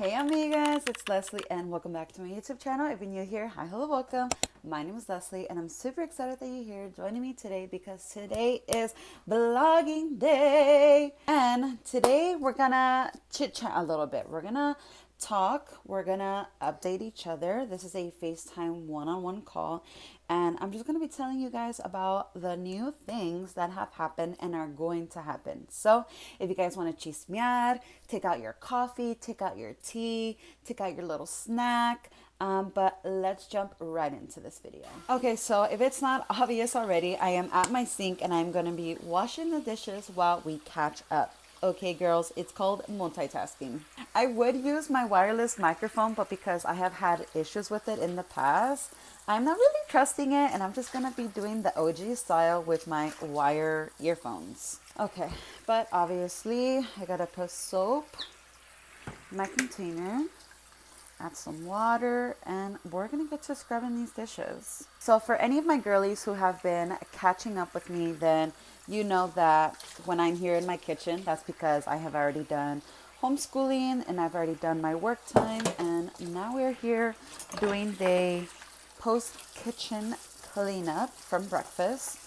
Hey amigas, it's Leslie and welcome back to my YouTube channel. If you're new here, hi, hello, welcome. My name is Leslie and I'm super excited that you're here joining me today because today is vlogging day. And today we're gonna chit chat a little bit. We're gonna talk, we're gonna update each other. This is a FaceTime one-on-one call and I'm just gonna be telling you guys about the new things that have happened and are going to happen. So if you guys want to chismear, take out your coffee, take out your tea, take out your little snack. But let's jump right into this video. Okay, so if it's not obvious already, I am at my sink and I'm gonna be washing the dishes while we catch up. Okay, girls, it's called multitasking. I would use my wireless microphone, but because I have had issues with it in the past, I'm not really trusting it, and I'm just gonna be doing the OG style with my wire earphones. Okay, but obviously, I gotta put soap in my container, add some water, and we're gonna get to scrubbing these dishes. So for any of my girlies who have been catching up with me, then you know that when I'm here in my kitchen, that's because I have already done homeschooling and I've already done my work time, and now we're here doing the post-kitchen cleanup from breakfast.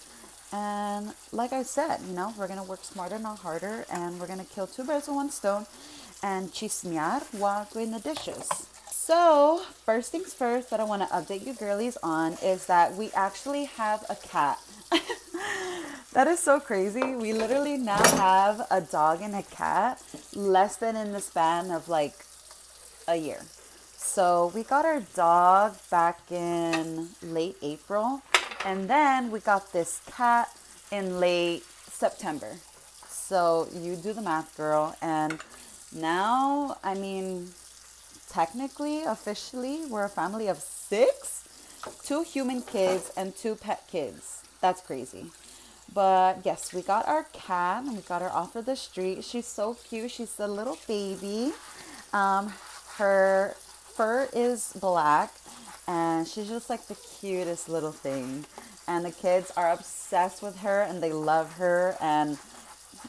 And like I said, you know, we're gonna work smarter, not harder, and we're gonna kill two birds with one stone and chismear while doing the dishes. So first things first that I want to update you girlies on is that we actually have a cat. That is so crazy. We literally now have a dog and a cat less than in the span of like a year. So we got our dog back in late April, and then we got this cat in late September. So you do the math, girl. And now, I mean, technically, officially, we're a family of 6, 2 human kids and 2 pet kids. That's crazy. But yes, we got our cat and we got her off of the street. She's so cute. She's a little baby. Her fur is black and she's just like the cutest little thing. And the kids are obsessed with her and they love her. And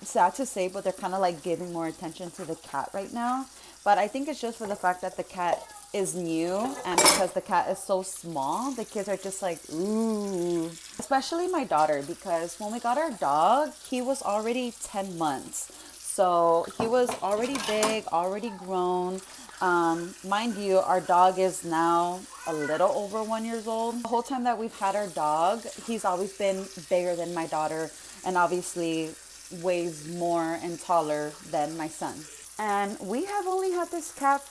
sad to say, but they're kind of like giving more attention to the cat right now. But I think it's just for the fact that the cat is new, and because the cat is so small, the kids are just like, ooh. Especially my daughter, because when we got our dog, he was already 10 months. So he was already big, already grown. Mind you, our dog is now a little over 1 year old. The whole time that we've had our dog, he's always been bigger than my daughter, and obviously weighs more and taller than my son. And we have only had this cat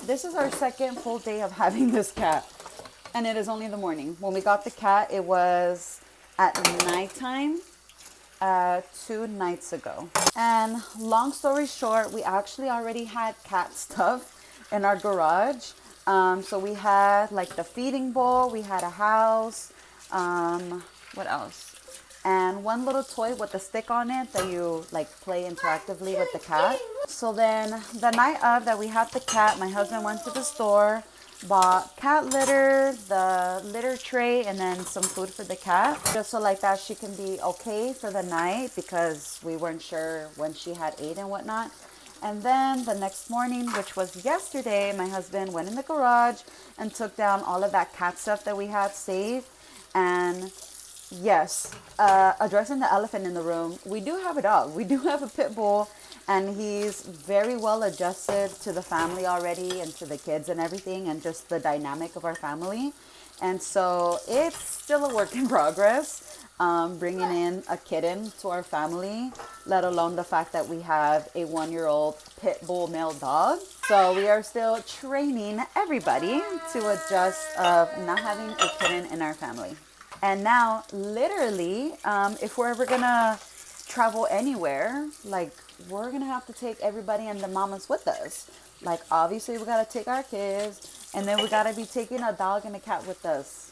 this is our second full day of having this cat. And it is only the morning. When we got the cat, it was at nighttime 2 nights ago. And long story short, we actually already had cat stuff in our garage. So we had like the feeding bowl, we had a house, what else? And one little toy with a stick on it that you like play interactively with the cat. So then the night of that we had the cat, my husband went to the store, bought cat litter, the litter tray, and then some food for the cat. Just so like that she can be okay for the night, because we weren't sure when she had ate and whatnot. And then the next morning, which was yesterday, my husband went in the garage and took down all of that cat stuff that we had saved. And yes, addressing the elephant in the room, we do have a dog. We do have a pit bull, and he's very well adjusted to the family already and to the kids and everything, and just the dynamic of our family. And so it's still a work in progress, bringing in a kitten to our family, let alone the fact that we have a 1-year-old pit bull male dog. So we are still training everybody to adjust of not having a kitten in our family. And now, literally, if we're ever gonna travel anywhere, like, we're gonna have to take everybody and the mamas with us. Like, obviously, we gotta take our kids, and then we gotta be taking a dog and a cat with us.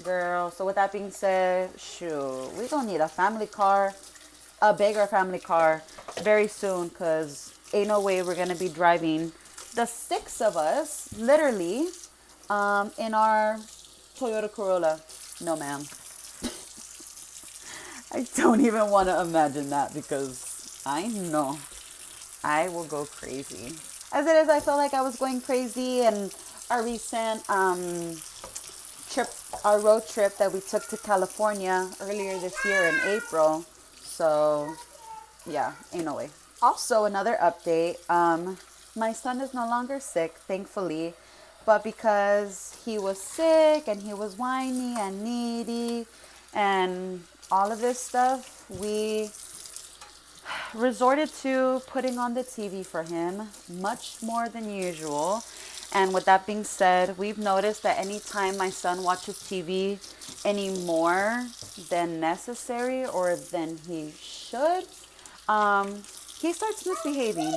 Girl, so with that being said, shoot, we gonna need a family car, a bigger family car, very soon, because ain't no way we're gonna be driving the 6 of us, literally, in our Toyota Corolla. No, ma'am. I don't even want to imagine that, because I know I will go crazy. as it is, I felt like I was going crazy, and our recent trip, our road trip that we took to California earlier this year in April. So yeah, ain't no way. Also, another update. My son is no longer sick, thankfully, but because he was sick and he was whiny and needy and all of this stuff, we resorted to putting on the TV for him much more than usual. And with that being said, we've noticed that anytime my son watches TV any more than necessary or than he should, he starts misbehaving.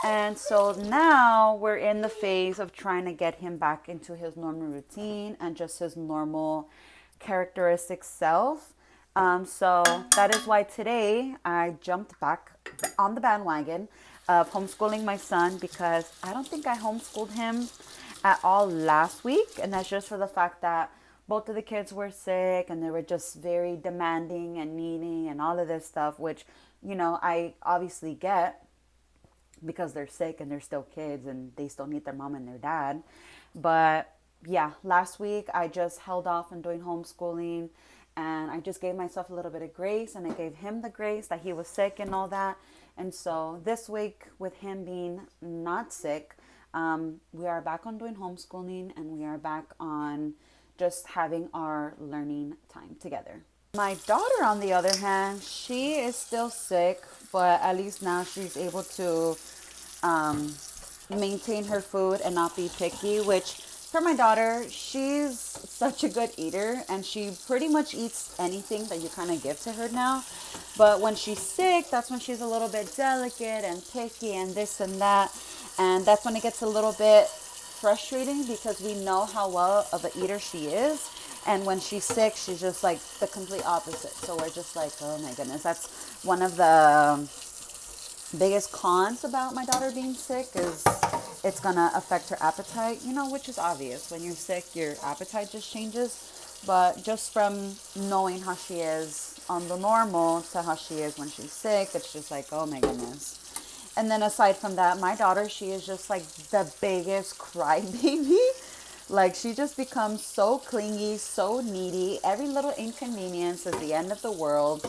And so now we're in the phase of trying to get him back into his normal routine and just his normal characteristic self. So that is why today I jumped back on the bandwagon of homeschooling my son, because I don't think I homeschooled him at all last week. And that's just for the fact that both of the kids were sick and they were just very demanding and needing and all of this stuff, which, you know, I obviously get because they're sick and they're still kids and they still need their mom and their dad. But yeah, last week I just held off on doing homeschooling, and I just gave myself a little bit of grace, and I gave him the grace that he was sick and all that. And so this week, with him being not sick, we are back on doing homeschooling, and we are back on just having our learning time together. My daughter, on the other hand, she is still sick, but at least now she's able to maintain her food and not be picky, which for my daughter, she's such a good eater and she pretty much eats anything that you kind of give to her now. But when she's sick, that's when she's a little bit delicate and picky and this and that. And that's when it gets a little bit frustrating, because we know how well of an eater she is. And when she's sick, she's just like the complete opposite. So we're just like, oh my goodness, that's one of the biggest cons about my daughter being sick, is it's gonna affect her appetite, you know, which is obvious. When you're sick, your appetite just changes. But just from knowing how she is on the normal to how she is when she's sick, it's just like, oh my goodness. And then aside from that, my daughter, she is just like the biggest crybaby. Like, she just becomes so clingy, so needy. Every little inconvenience is the end of the world.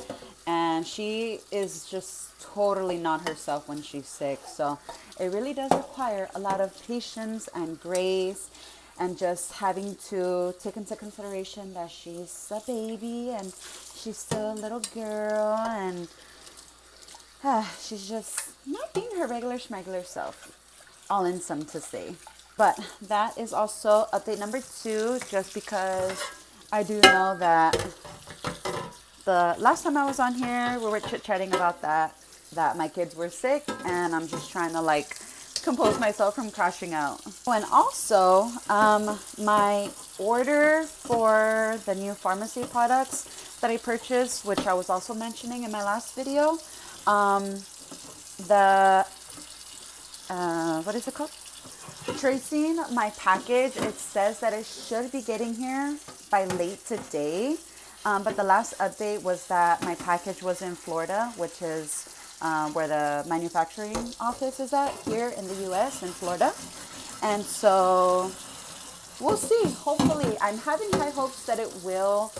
And she is just totally not herself when she's sick. So it really does require a lot of patience and grace, and just having to take into consideration that she's a baby and she's still a little girl, and she's just not being her regular schmegular self, all in some to say. But that is also update number 2, just because I do know that the last time I was on here, we were chit-chatting about that my kids were sick, and I'm just trying to like compose myself from crashing out. And also, my order for the new pharmacy products that I purchased, which I was also mentioning in my last video, what is it called? Tracing my package, it says that it should be getting here by late today. But the last update was that my package was in Florida, which is where the manufacturing office is at here in the US, in Florida. And so we'll see. Hopefully, I'm having high hopes that it will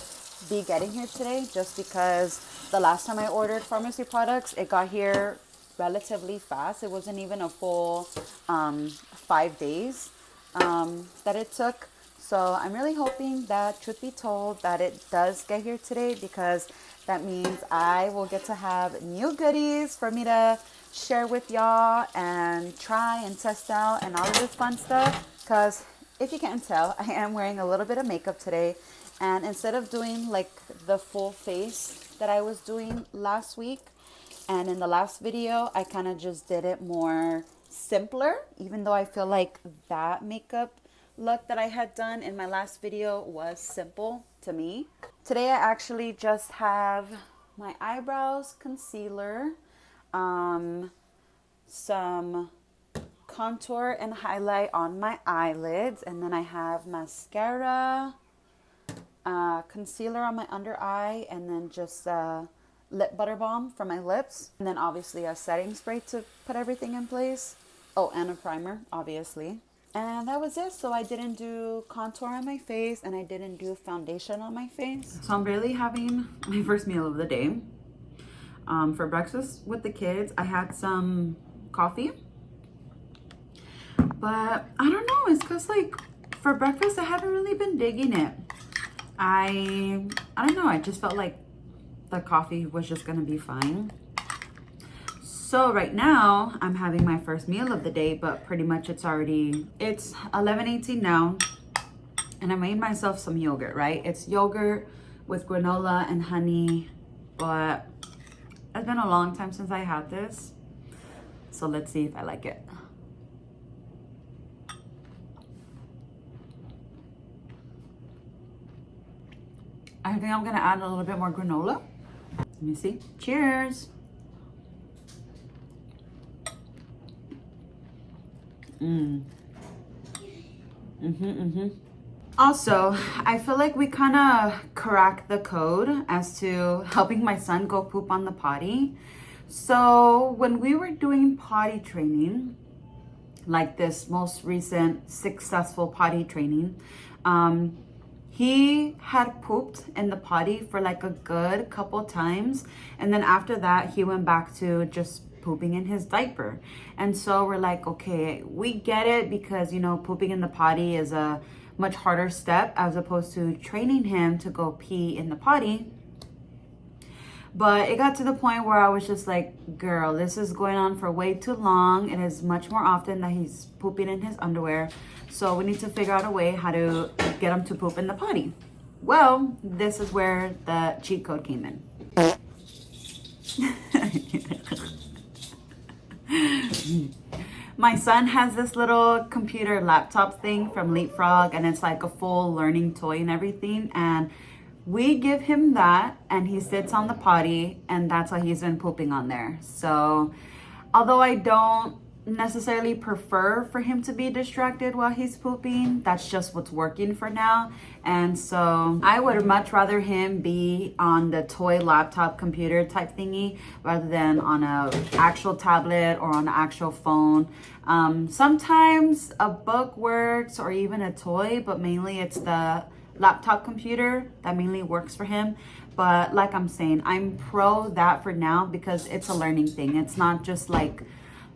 be getting here today, just because the last time I ordered pharmacy products, it got here relatively fast. It wasn't even a full 5 days that it took. So I'm really hoping that, truth be told, that it does get here today, because that means I will get to have new goodies for me to share with y'all and try and test out and all of this fun stuff. Because if you can't tell, I am wearing a little bit of makeup today. And instead of doing like the full face that I was doing last week, and in the last video, I kind of just did it more simpler, even though I feel like that makeup look that I had done in my last video was simple to me. Today I actually just have my eyebrows, concealer, some contour and highlight on my eyelids, and then I have mascara, concealer on my under eye, and then just lip butter balm for my lips, and then obviously a setting spray to put everything in place. Oh, and a primer, obviously. And that was it. So I didn't do contour on my face and I didn't do foundation on my face. So I'm barely having my first meal of the day. For breakfast with the kids, I had some coffee. But I don't know, it's because like for breakfast, I haven't really been digging it. I don't know, I just felt like the coffee was just gonna be fine. So right now, I'm having my first meal of the day, but pretty much it's 11:18 now. And I made myself some yogurt, right? It's yogurt with granola and honey, but it's been a long time since I had this. So let's see if I like it. I think I'm gonna add a little bit more granola. Let me see. Cheers. Also, I feel like we kind of cracked the code as to helping my son go poop on the potty. So when we were doing potty training, like this most recent successful potty training, he had pooped in the potty for like a good couple times. And then after that, he went back to just pooping in his diaper. And so we're like, okay, we get it because, you know, pooping in the potty is a much harder step as opposed to training him to go pee in the potty. But it got to the point where I was just like, girl, this is going on for way too long. It is much more often that he's pooping in his underwear. So we need to figure out a way how to get him to poop in the potty. Well, this is where the cheat code came in. My son has this little computer laptop thing from Leapfrog, and it's like a full learning toy and everything. And we give him that and he sits on the potty, and that's why he's been pooping on there. So although I don't necessarily prefer for him to be distracted while he's pooping, that's just what's working for now. And so I would much rather him be on the toy laptop computer type thingy rather than on a actual tablet or on an actual phone. Sometimes a book works or even a toy, but mainly it's the laptop computer that mainly works for him. But like I'm saying, I'm pro that for now because it's a learning thing. It's not just like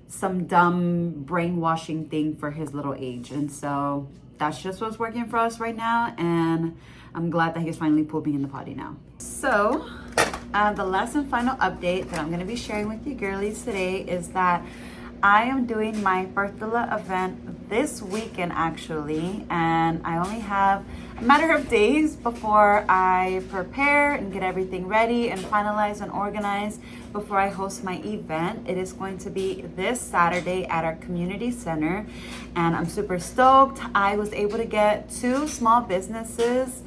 some dumb brainwashing thing for his little age. And so that's just what's working for us right now, and I'm glad that he's finally pooping in the potty now. So the last and final update that I'm going to be sharing with you girlies today is that I am doing my birth doula event this weekend actually, and I only have a matter of days before I prepare and get everything ready and finalized and organized before I host my event. It is going to be this Saturday at our community center, and I'm super stoked. I was able to get 2 small businesses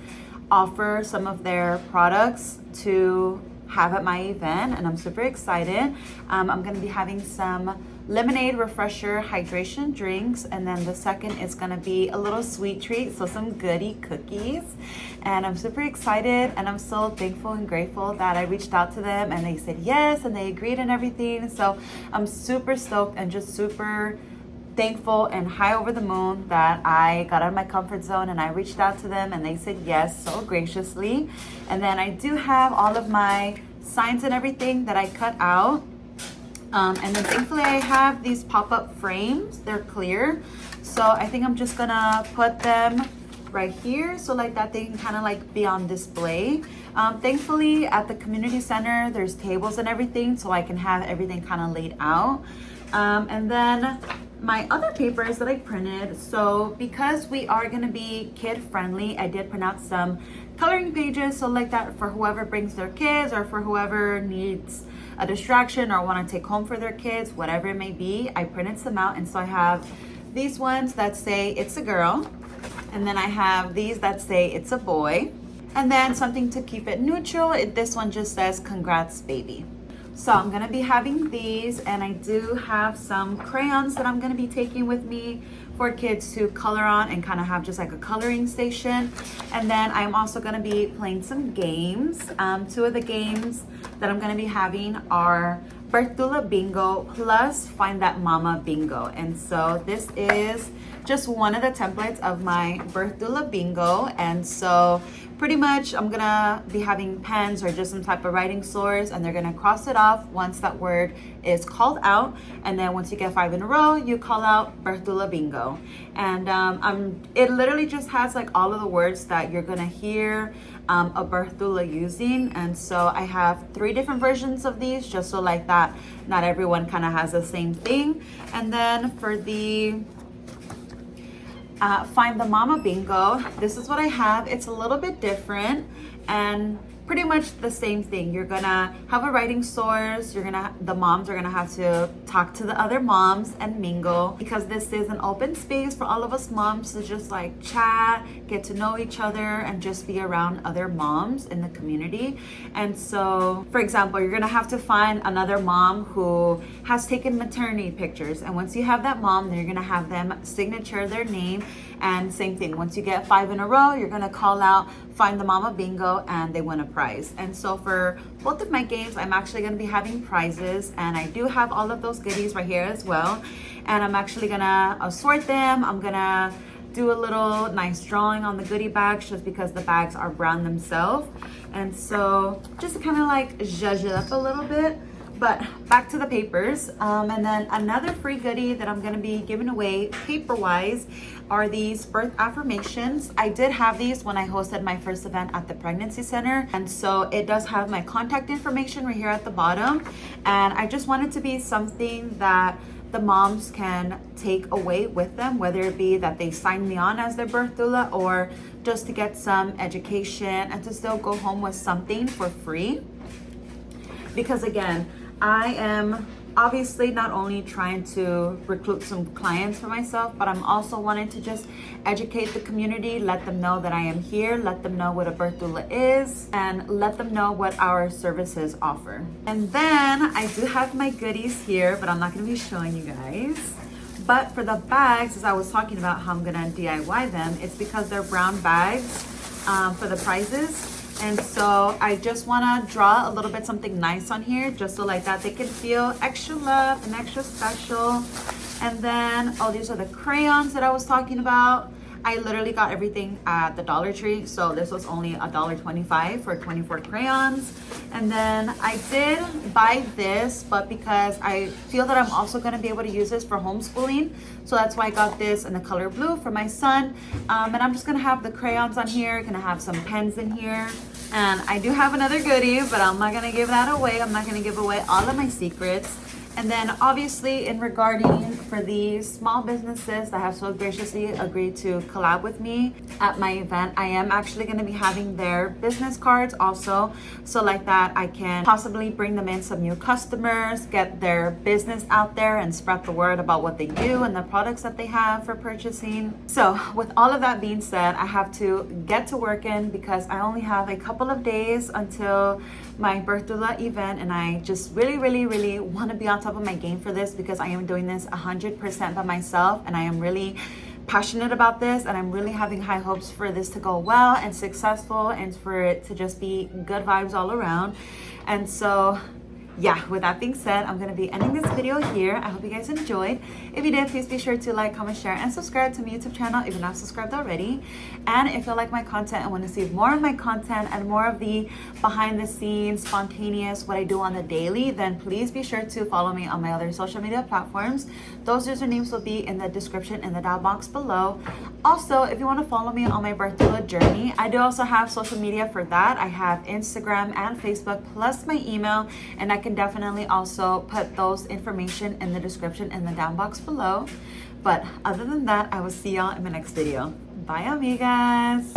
offer some of their products to have at my event, and I'm super excited. I'm going to be having some lemonade refresher hydration drinks, and then the second is going to be a little sweet treat, so some goodie cookies. And I'm super excited, and I'm so thankful and grateful that I reached out to them and they said yes and they agreed and everything. So I'm super stoked and just super thankful and high over the moon that I got out of my comfort zone and I reached out to them and they said yes so graciously. And then I do have all of my signs and everything that I cut out. And then thankfully I have these pop-up frames. They're clear. So I think I'm just gonna put them right here so like that they can kind of like be on display. Thankfully at the community center there's tables and everything so I can have everything kind of laid out. And then my other papers that I printed, so because we are going to be kid friendly, I did print out some coloring pages so like that for whoever brings their kids or for whoever needs a distraction or want to take home for their kids, whatever it may be. I printed some out, and so I have these ones that say it's a girl, and then I have these that say it's a boy, and then something to keep it neutral. This one just says congrats baby. So I'm gonna be having these, and I do have some crayons that I'm gonna be taking with me for kids to color on and kind of have just like a coloring station. And then I'm also gonna be playing some games. 2 of the games that I'm gonna be having are birth doula bingo plus find that mama bingo. And so this is just one of the templates of my birth doula bingo. And so pretty much I'm gonna be having pens or just some type of writing source, and they're gonna cross it off once that word is called out. And then once you get 5 in a row, you call out birth doula bingo. And it literally just has like all of the words that you're gonna hear a birth doula using. And so I have 3 different versions of these, just so like that not everyone kind of has the same thing. And then for the find the mama bingo, this is what I have. It's a little bit different and pretty much the same thing. You're gonna have a writing source. The moms are gonna have to talk to the other moms and mingle, because this is an open space for all of us moms to just like chat, get to know each other, and just be around other moms in the community. And so, for example, you're gonna have to find another mom who has taken maternity pictures. And once you have that mom, then you're gonna have them signature their name. And same thing, once you get 5 in a row, you're gonna call out find the mama bingo, and they win a prize. And so for both of my games, I'm actually gonna be having prizes, and I do have all of those goodies right here as well. And I'm actually gonna sort them. I'm gonna do a little nice drawing on the goodie bags, just because the bags are brown themselves. And so just to kind of like zhuzh it up a little bit. But back to the papers. And then another free goodie that I'm gonna be giving away paper-wise are these birth affirmations. I did have these when I hosted my first event at the pregnancy center. And so it does have my contact information right here at the bottom. And I just want it to be something that the moms can take away with them, whether it be that they sign me on as their birth doula, or just to get some education and to still go home with something for free. Because again, I am obviously not only trying to recruit some clients for myself, but I'm also wanting to just educate the community, let them know that I am here, let them know what a birth doula is, and let them know what our services offer. And then I do have my goodies here, but I'm not gonna be showing you guys. But for the bags, as I was talking about how I'm gonna DIY them, it's because they're brown bags for the prizes. And so I just want to draw a little bit something nice on here, just so like that they can feel extra love and extra special. And then, oh, these are the crayons that I was talking about. I literally got everything at the Dollar Tree, so this was only $1.25 for 24 crayons. And then I did buy this, but because I feel that I'm also going to be able to use this for homeschooling, so that's why I got this in the color blue for my son. And I'm just going to have the crayons on here, going to have some pens in here. And I do have another goodie, but I'm not going to give that away. I'm not going to give away all of my secrets. And then obviously in regarding for these small businesses that have so graciously agreed to collab with me at my event, I am actually going to be having their business cards also. So like that I can possibly bring them in some new customers, get their business out there and spread the word about what they do and the products that they have for purchasing. So with all of that being said, I have to get to working because I only have a couple of days until my birth doula event, and I just really want to be on top of my game for this because I am doing this 100% by myself, and I am really passionate about this, and I'm really having high hopes for this to go well and successful, and for it to just be good vibes all around. And so yeah, with that being said, I'm going to be ending this video here. I hope you guys enjoyed. If you did, please be sure to like, comment, share, and subscribe to my YouTube channel if you're not subscribed already. And if you like my content and want to see more of my content and more of the behind the scenes, spontaneous, what I do on the daily, then please be sure to follow me on my other social media platforms. Those usernames will be in the description in the down box below. Also, if you want to follow me on my birth doula journey, I do also have social media for that. I have Instagram and Facebook plus my email, and I can definitely also put those information in the description in the down box below. But other than that, I will see y'all in my next video. Bye, amigas.